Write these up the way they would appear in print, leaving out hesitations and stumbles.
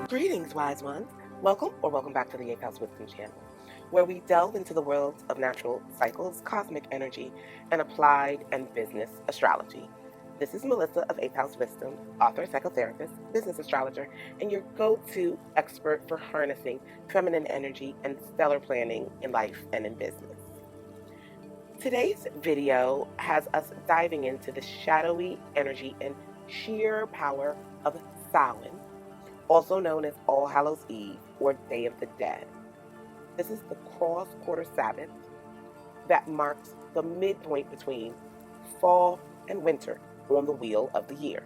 Greetings, wise ones. Welcome back to the Hallows Wisdom channel, where we delve into the worlds of natural cycles, cosmic energy, and applied and business astrology. This is Melissa of Hallows Wisdom, author, psychotherapist, business astrologer, and your go-to expert for harnessing feminine energy and stellar planning in life and in business. Today's video has us diving into the shadowy energy and sheer power of Samhain, also known as All Hallows Eve or Day of the Dead. This is the cross-quarter Sabbath that marks the midpoint between fall and winter on the wheel of the year.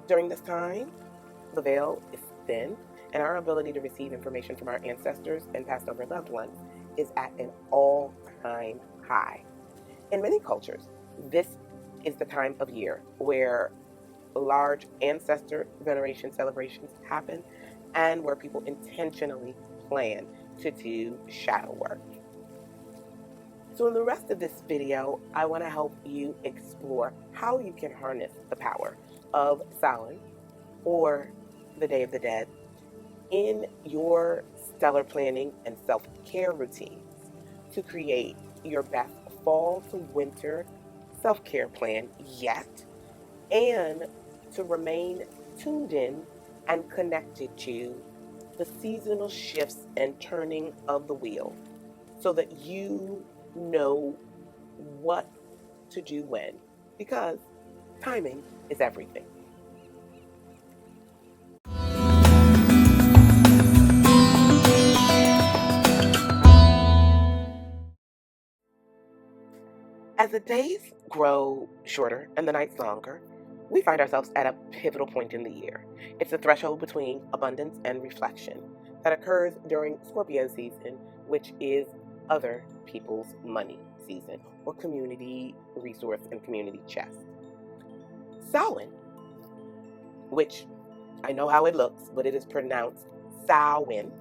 During this time, the veil is thin, and our ability to receive information from our ancestors and passed over loved ones is at an all-time high. In many cultures, this is the time of year where large ancestor veneration celebrations happen and where people intentionally plan to do shadow work. So in the rest of this video, I want to help you explore how you can harness the power of Samhain or the Day of the Dead in your stellar planning and self-care routines to create your best fall to winter self-care plan yet, and to remain tuned in and connected to the seasonal shifts and turning of the wheel so that you know what to do when, because timing is everything. As the days grow shorter and the nights longer, we find ourselves at a pivotal point in the year. It's the threshold between abundance and reflection that occurs during Scorpio season, which is other people's money season, or community resource and community chest. Samhain, which I know how it looks, but it is pronounced Samhain,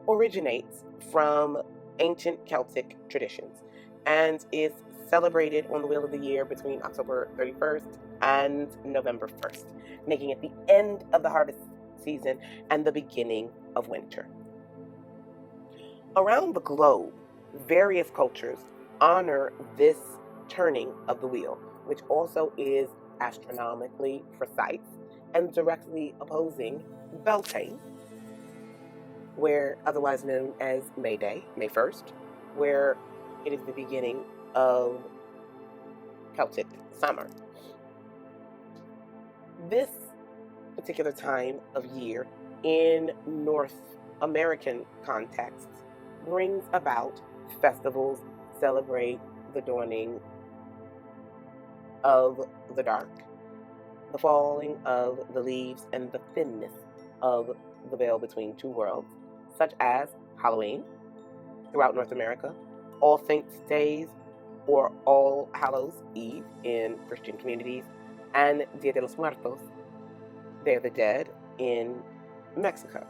originates from ancient Celtic traditions and is celebrated on the wheel of the year between October 31st and November 1st, making it the end of the harvest season and the beginning of winter. Around the globe, various cultures honor this turning of the wheel, which also is astronomically precise and directly opposing Beltane, where otherwise known as May Day, May 1st, where it is the beginning of Celtic summer. This particular time of year in North American contexts brings about festivals, celebrate the dawning of the dark, the falling of the leaves, and the thinness of the veil between two worlds, such as Halloween throughout North America, All Saints' Days or All Hallows Eve in Christian communities, and Dia de los Muertos, Day of the Dead, in Mexico.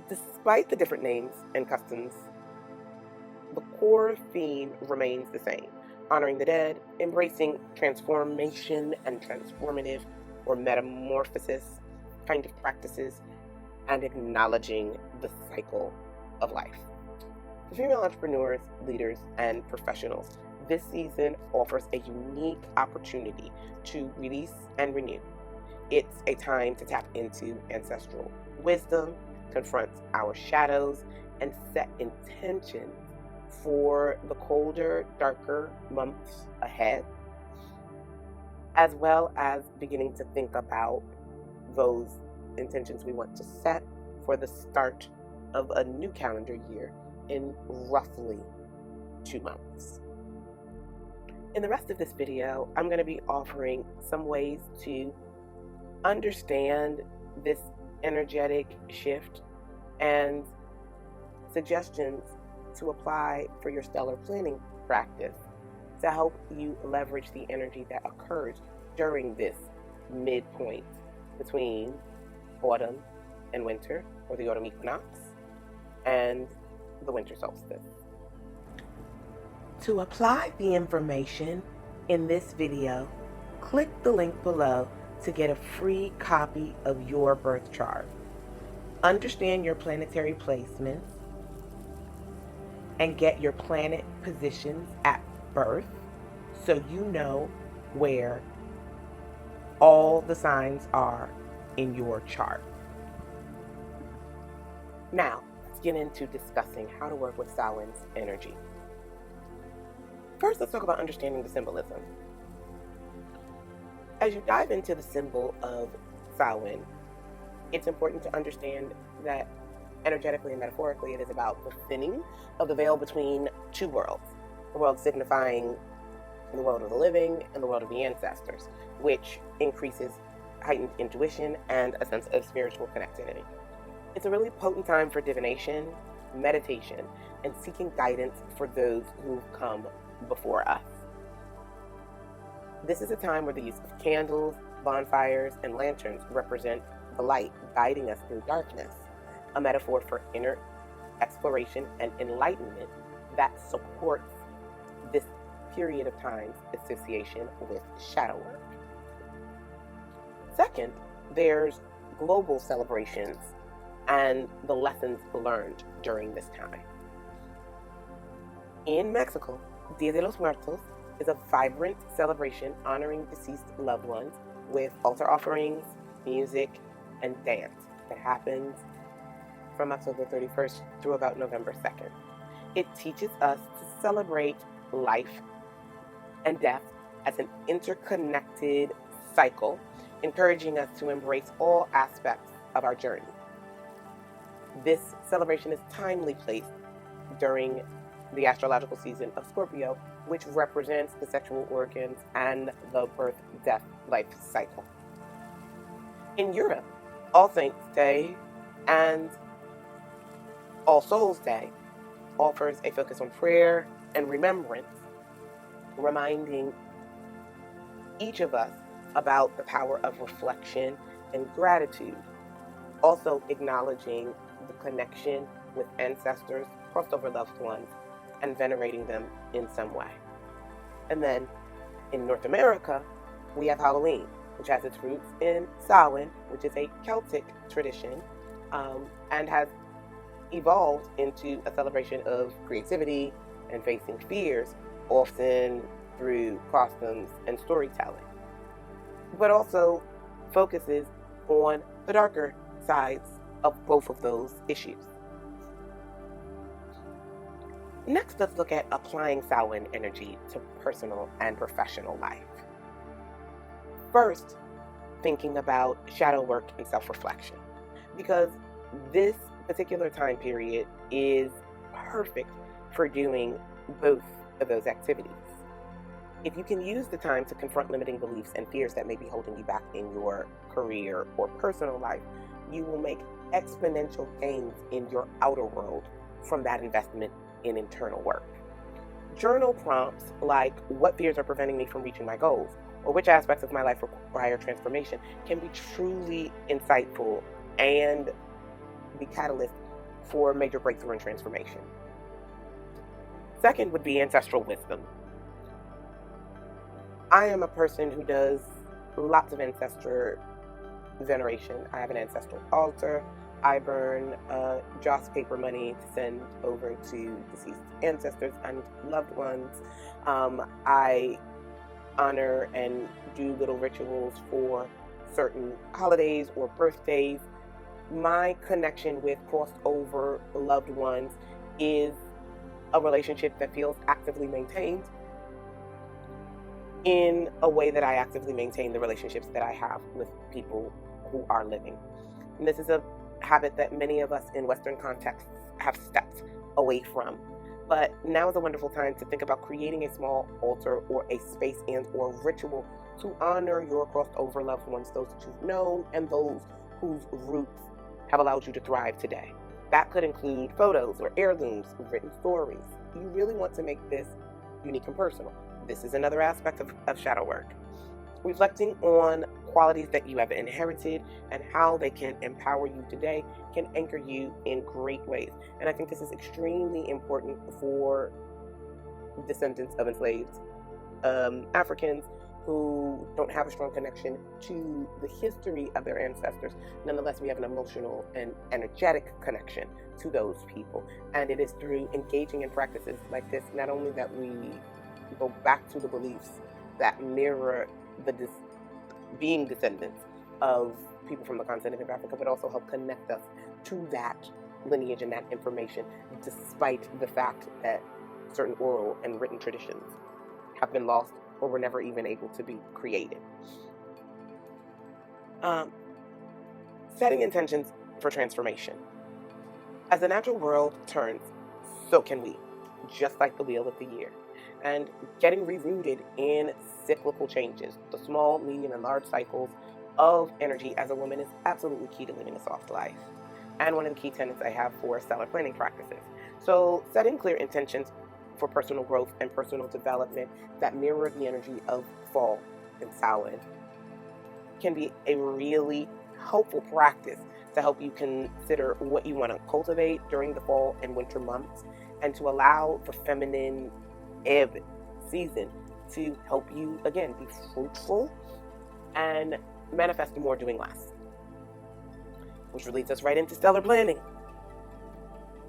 Despite the different names and customs, the core theme remains the same: honoring the dead, embracing transformation and transformative or metamorphosis kind of practices, and acknowledging the cycle of life. For female entrepreneurs, leaders, and professionals, this season offers a unique opportunity to release and renew. It's a time to tap into ancestral wisdom, confront our shadows, and set intentions for the colder, darker months ahead, as well as beginning to think about those intentions we want to set for the start of a new calendar year in roughly 2 months. In the rest of this video, I'm going to be offering some ways to understand this energetic shift and suggestions to apply for your stellar planning practice to help you leverage the energy that occurs during this midpoint between autumn and winter, or the autumn equinox, and the winter solstice. To apply the information in this video, click the link below to get a free copy of your birth chart. Understand your planetary placements and get your planet positions at birth so you know where all the signs are in your chart. Now, let's get into discussing how to work with Samhain's energy. First, let's talk about understanding the symbolism. As you dive into the symbol of Samhain, it's important to understand that energetically and metaphorically, it is about the thinning of the veil between two worlds. The world signifying the world of the living and the world of the ancestors, which increases heightened intuition and a sense of spiritual connectivity. It's a really potent time for divination, meditation, and seeking guidance for those who've come before us. This is a time where the use of candles, bonfires, and lanterns represent the light guiding us through darkness, a metaphor for inner exploration and enlightenment that supports this period of time's association with shadow work. Second, there's global celebrations and the lessons learned during this time. In Mexico, Dia de los Muertos is a vibrant celebration honoring deceased loved ones with altar offerings, music, and dance that happens from October 31st through about November 2nd. It teaches us to celebrate life and death as an interconnected cycle, encouraging us to embrace all aspects of our journey. This celebration is timely placed during the astrological season of Scorpio, which represents the sexual organs and the birth, death, life cycle. In Europe, All Saints Day and All Souls Day offers a focus on prayer and remembrance, reminding each of us about the power of reflection and gratitude, also acknowledging the connection with ancestors, crossed over loved ones, and venerating them in some way. And then in North America, we have Halloween, which has its roots in Samhain, which is a Celtic tradition, and has evolved into a celebration of creativity and facing fears, often through costumes and storytelling, but also focuses on the darker sides of both of those issues. Next, let's look at applying Samhain energy to personal and professional life. First, thinking about shadow work and self-reflection, because this particular time period is perfect for doing both of those activities. If you can use the time to confront limiting beliefs and fears that may be holding you back in your career or personal life, you will make exponential gains in your outer world from that investment in internal work. Journal prompts like, what fears are preventing me from reaching my goals, or which aspects of my life require transformation, can be truly insightful and be catalyst for major breakthrough and transformation. Second would be ancestral wisdom. I am a person who does lots of ancestor veneration. I have an ancestral altar. I burn joss paper money to send over to deceased ancestors and loved ones. I honor and do little rituals for certain holidays or birthdays. My connection with crossed over loved ones is a relationship that feels actively maintained in a way that I actively maintain the relationships that I have with people who are living. And this is a habit that many of us in Western contexts have stepped away from. But now is a wonderful time to think about creating a small altar or a space and or ritual to honor your crossed over loved ones, those that you've known and those whose roots have allowed you to thrive today. That could include photos or heirlooms, written stories. You really want to make this unique and personal. This is another aspect of shadow work. Reflecting on qualities that you have inherited and how they can empower you today can anchor you in great ways. And I think this is extremely important for descendants of enslaved Africans who don't have a strong connection to the history of their ancestors. Nonetheless, we have an emotional and energetic connection to those people. And it is through engaging in practices like this, not only that we go back to the beliefs that mirror the being descendants of people from the continent of Africa, but also help connect us to that lineage and that information, despite the fact that certain oral and written traditions have been lost or were never even able to be created. Setting intentions for transformation. As the natural world turns, so can we, just like the wheel of the year. And getting rooted in cyclical changes, the small, medium, and large cycles of energy as a woman is absolutely key to living a soft life. And one of the key tenets I have for stellar planning practices. So setting clear intentions for personal growth and personal development that mirror the energy of fall and Samhain can be a really helpful practice to help you consider what you want to cultivate during the fall and winter months, and to allow the feminine ebb season to help you, again, be fruitful and manifest more doing less. Which leads us right into stellar planning.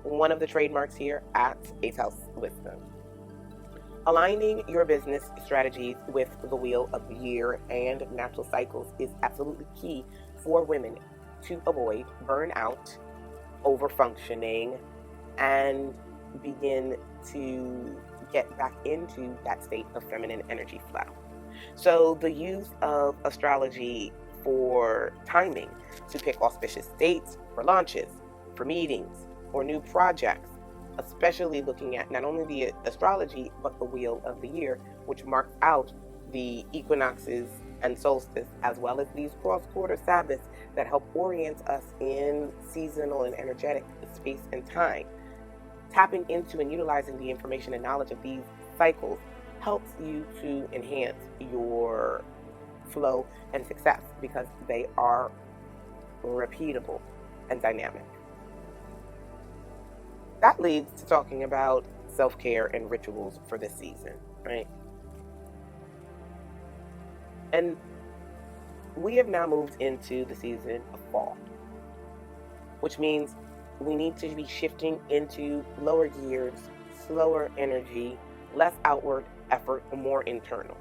One of the trademarks here at Eighth House Wisdom. Aligning your business strategies with the wheel of the year and natural cycles is absolutely key for women to avoid burnout, overfunctioning, and begin to get back into that state of feminine energy flow. So the use of astrology for timing to pick auspicious dates for launches, for meetings, or new projects, especially looking at not only the astrology, but the wheel of the year, which marks out the equinoxes and solstice, as well as these cross-quarter Sabbats that help orient us in seasonal and energetic space and time. Tapping into and utilizing the information and knowledge of these cycles helps you to enhance your flow and success because they are repeatable and dynamic. That leads to talking about self-care and rituals for this season, right? And we have now moved into the season of fall, which means we need to be shifting into lower gears, slower energy, less outward effort, and more internal.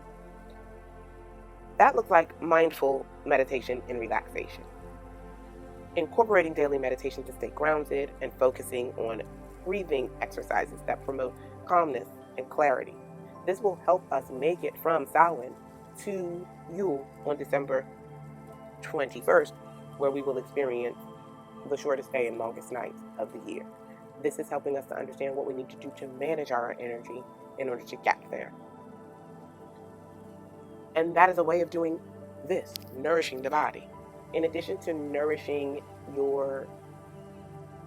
That looks like mindful meditation and relaxation. Incorporating daily meditation to stay grounded and focusing on breathing exercises that promote calmness and clarity. This will help us make it from Samhain to Yule on December 21st, where we will experience the shortest day and longest night of the year. This is helping us to understand what we need to do to manage our energy in order to get there. And that is a way of doing this, nourishing the body. In addition to nourishing your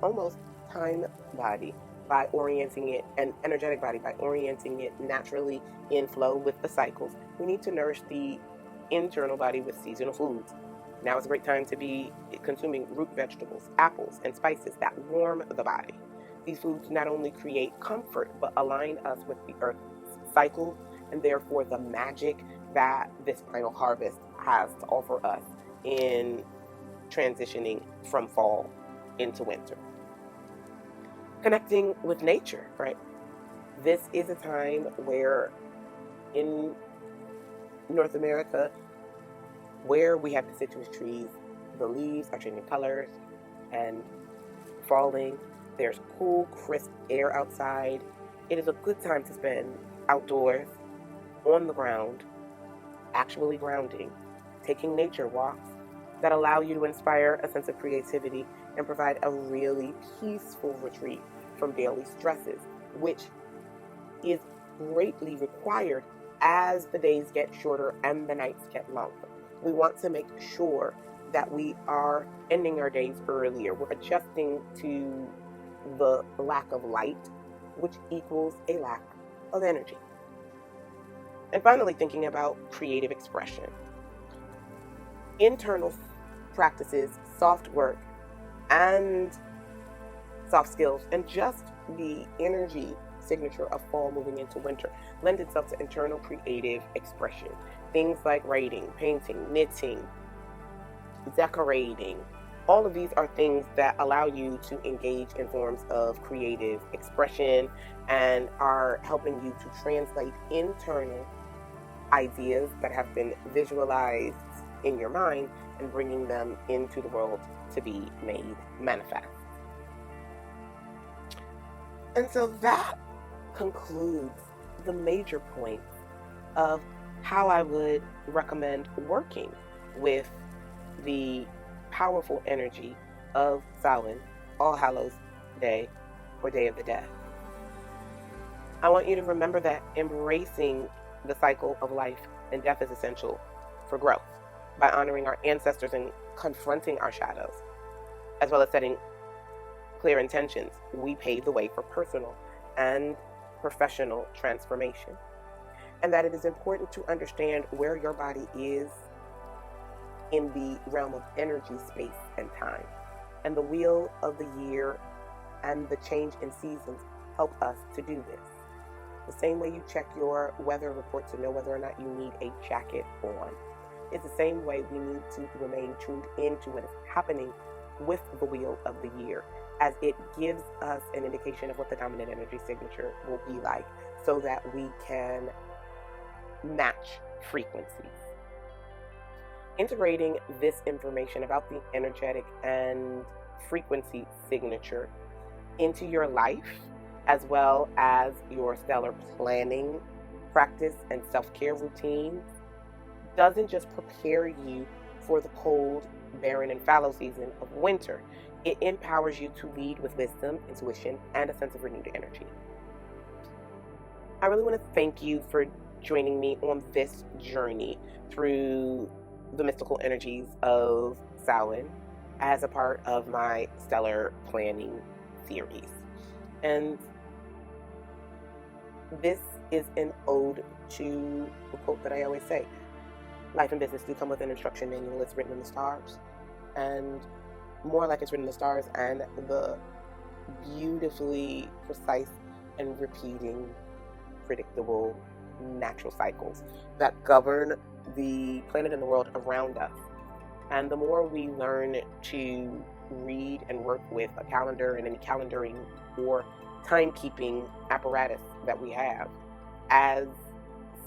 almost time body by orienting it, and energetic body by orienting it naturally in flow with the cycles, we need to nourish the internal body with seasonal foods. Now is a great time to be consuming root vegetables, apples, and spices that warm the body. These foods not only create comfort, but align us with the earth's cycles, and therefore the magic that this final harvest has to offer us in transitioning from fall into winter. Connecting with nature, right? This is a time where in North America, where we have deciduous trees, the leaves are changing colors and falling. There's cool, crisp air outside. It is a good time to spend outdoors, on the ground, actually grounding, taking nature walks that allow you to inspire a sense of creativity and provide a really peaceful retreat from daily stresses, which is greatly required as the days get shorter and the nights get longer. We want to make sure that we are ending our days earlier. We're adjusting to the lack of light, which equals a lack of energy. And finally, thinking about creative expression. Internal practices, soft work, and soft skills, and just the energy signature of fall moving into winter lend itself to internal creative expression. things like writing, painting, knitting, decorating. All of these are things that allow you to engage in forms of creative expression and are helping you to translate internal ideas that have been visualized in your mind and bringing them into the world to be made manifest. And so that concludes the major points of how I would recommend working with the powerful energy of Samhain, All Hallows Day, or Day of the Dead. I want you to remember that embracing the cycle of life and death is essential for growth. By honoring our ancestors and confronting our shadows, as well as setting clear intentions, we pave the way for personal and professional transformation. And that it is important to understand where your body is in the realm of energy, space, and time. And the wheel of the year and the change in seasons help us to do this. The same way you check your weather report to know whether or not you need a jacket on. It's the same way we need to remain tuned into what is happening with the wheel of the year, as it gives us an indication of what the dominant energy signature will be like, so that we can match frequencies. Integrating this information about the energetic and frequency signature into your life, as well as your stellar planning practice and self-care routines, doesn't just prepare you for the cold, barren, and fallow season of winter. It empowers you to lead with wisdom, intuition, and a sense of renewed energy. I really want to thank you for joining me on this journey through the mystical energies of Samhain as a part of my stellar planning series. And this is an ode to the quote that I always say: life and business do come with an instruction manual. It's written in the stars, and more like it's written in the stars and the beautifully precise and repeating, predictable natural cycles that govern the planet and the world around us. And the more we learn to read and work with a calendar and any calendaring or timekeeping apparatus that we have as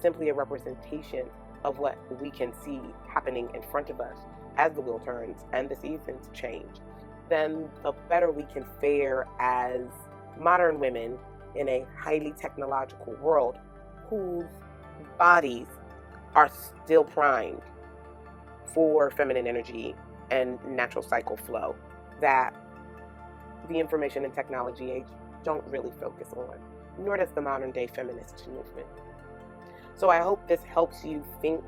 simply a representation of what we can see happening in front of us as the wheel turns and the seasons change, then the better we can fare as modern women in a highly technological world whose bodies are still primed for feminine energy and natural cycle flow that the information and technology age don't really focus on, nor does the modern day feminist movement. So I hope this helps you think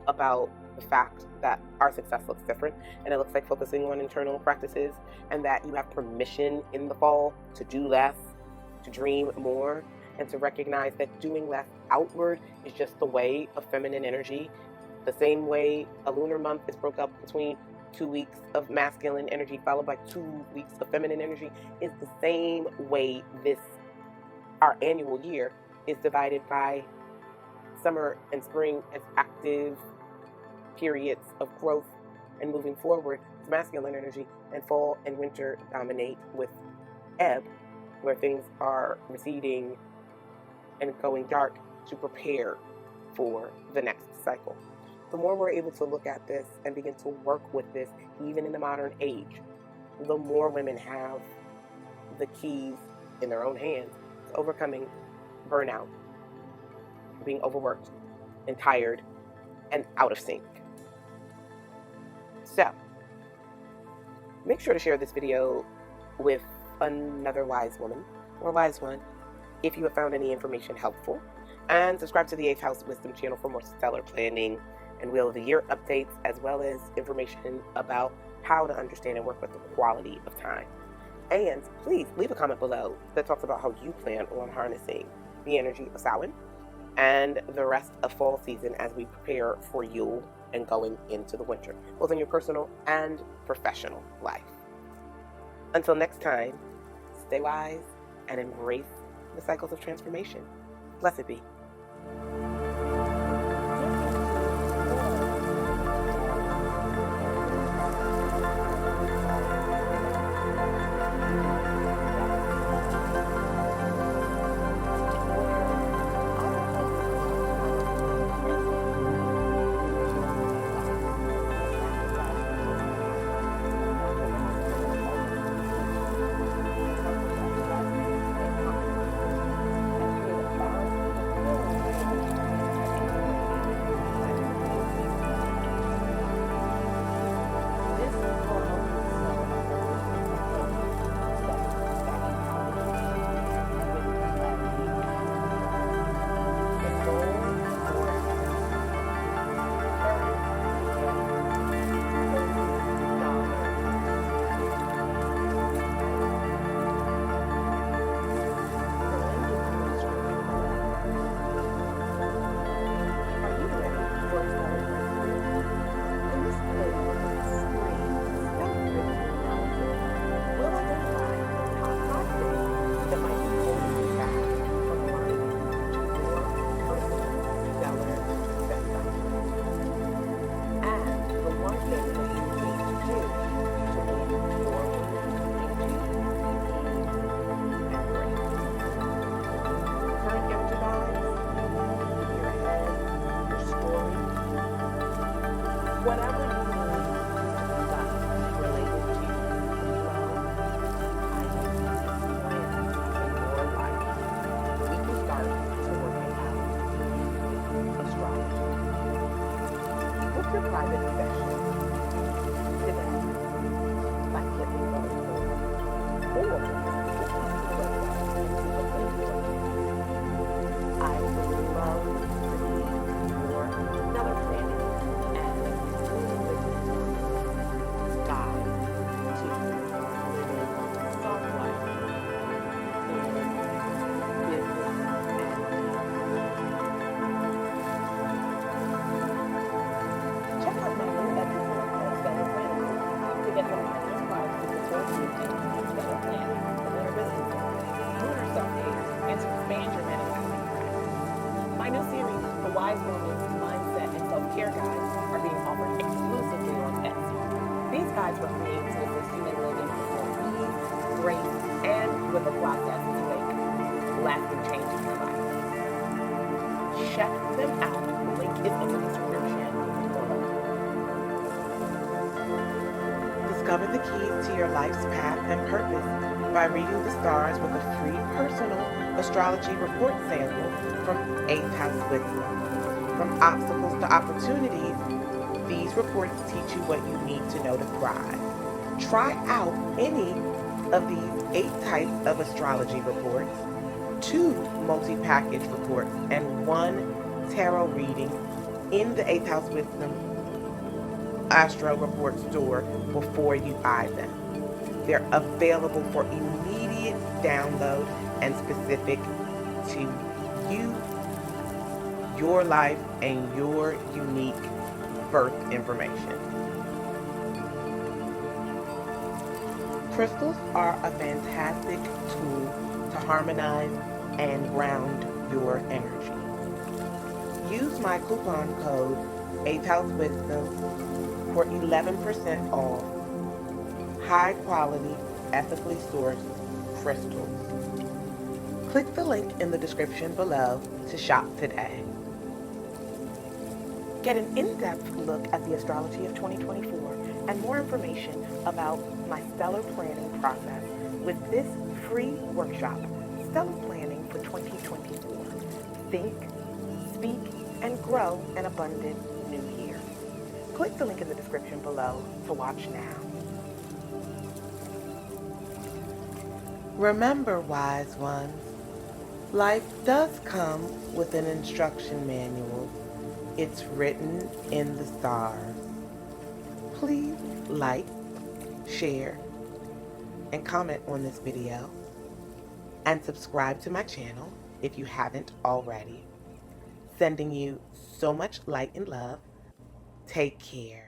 about the fact that our success looks different, and it looks like focusing on internal practices, and that you have permission in the fall to do less, to dream more, and to recognize that doing less outward is just the way of feminine energy. The same way a lunar month is broke up between 2 weeks of masculine energy followed by 2 weeks of feminine energy, is the same way our annual year is divided by summer and spring as active periods of growth and moving forward with masculine energy, and fall and winter dominate with ebb, where things are receding and going dark to prepare for the next cycle. The more we're able to look at this and begin to work with this, even in the modern age, the more women have the keys in their own hands to overcoming burnout, being overworked and tired and out of sync. So, make sure to share this video with another wise woman or wise one if you have found any information helpful, and subscribe to the 8th House Wisdom channel for more stellar planning and Wheel of the Year updates, as well as information about how to understand and work with the quality of time. And please leave a comment below that talks about how you plan on harnessing the energy of Samhain and the rest of fall season as we prepare for Yule and going into the winter, both in your personal and professional life. Until next time, stay wise and embrace the cycles of transformation. Blessed be. guides were created to assist you in living with more ease, grace, and with a process to make lasting change in your life. Check them out. The link is in the description below. Discover the keys to your life's path and purpose by reading the stars with a free personal astrology report sample from 8th House Wisdom. From obstacles to opportunities, these reports teach you what you need to know to thrive. Try out any of these 8 types of astrology reports, 2 multi-package reports, and 1 tarot reading in the 8th House Wisdom Astro Report store before you buy them. They're available for immediate download and specific to you, your life, and your unique birth information. Crystals are a fantastic tool to harmonize and ground your energy. Use my coupon code 8th House Wisdom for 11% off high quality, ethically sourced crystals. Click the link in the description below to shop today. Get an in-depth look at the astrology of 2024 and more information about my stellar planning process with this free workshop, Stellar Planning for 2024. Think, speak, and grow an abundant new year. Click the link in the description below to watch now. Remember, wise ones, life does come with an instruction manual. It's written in the stars. Please like, share, and comment on this video, and subscribe to my channel if you haven't already. Sending you so much light and love. Take care.